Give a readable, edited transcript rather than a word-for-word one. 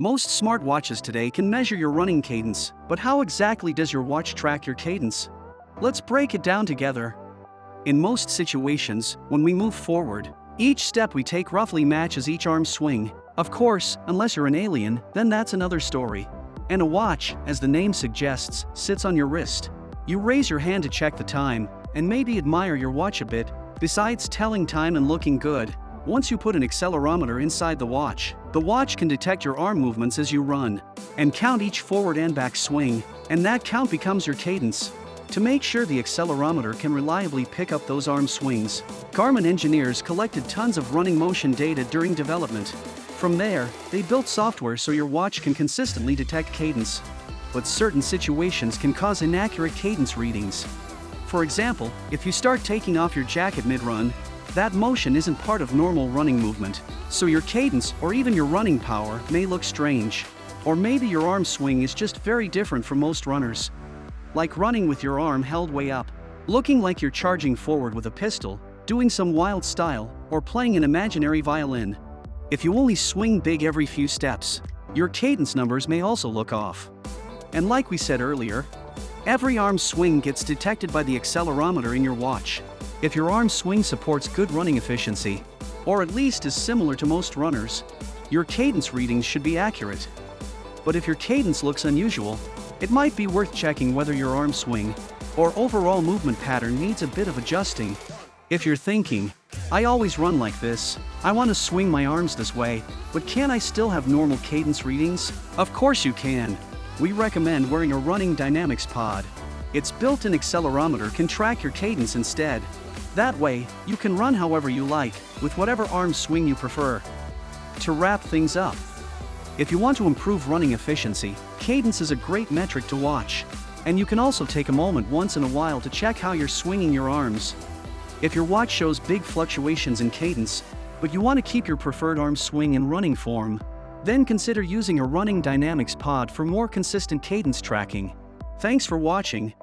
Most smartwatches today can measure your running cadence, but how exactly does your watch track your cadence? Let's break it down together. In most situations, when we move forward, each step we take roughly matches each arm swing. Of course, unless you're an alien, then that's another story. And a watch, as the name suggests, sits on your wrist. You raise your hand to check the time, and maybe admire your watch a bit, besides telling time and looking good. Once you put an accelerometer inside the watch can detect your arm movements as you run, and count each forward and back swing, and that count becomes your cadence. To make sure the accelerometer can reliably pick up those arm swings, Garmin engineers collected tons of running motion data during development. From there, they built software so your watch can consistently detect cadence. But certain situations can cause inaccurate cadence readings. For example, if you start taking off your jacket mid-run, that motion isn't part of normal running movement, so your cadence or even your running power may look strange. Or maybe your arm swing is just very different from most runners. Like running with your arm held way up, looking like you're charging forward with a pistol, doing some wild style, or playing an imaginary violin. If you only swing big every few steps, your cadence numbers may also look off. And like we said earlier, every arm swing gets detected by the accelerometer in your watch. If your arm swing supports good running efficiency, or at least is similar to most runners, your cadence readings should be accurate. But if your cadence looks unusual, it might be worth checking whether your arm swing or overall movement pattern needs a bit of adjusting. If you're thinking, I always run like this, I want to swing my arms this way, but can I still have normal cadence readings? Of course you can. We recommend wearing a running dynamics pod. Its built-in accelerometer can track your cadence instead. That way, you can run however you like, with whatever arm swing you prefer. To wrap things up, if you want to improve running efficiency, cadence is a great metric to watch. And you can also take a moment once in a while to check how you're swinging your arms. If your watch shows big fluctuations in cadence, but you want to keep your preferred arm swing in running form, then consider using a running dynamics pod for more consistent cadence tracking. Thanks for watching.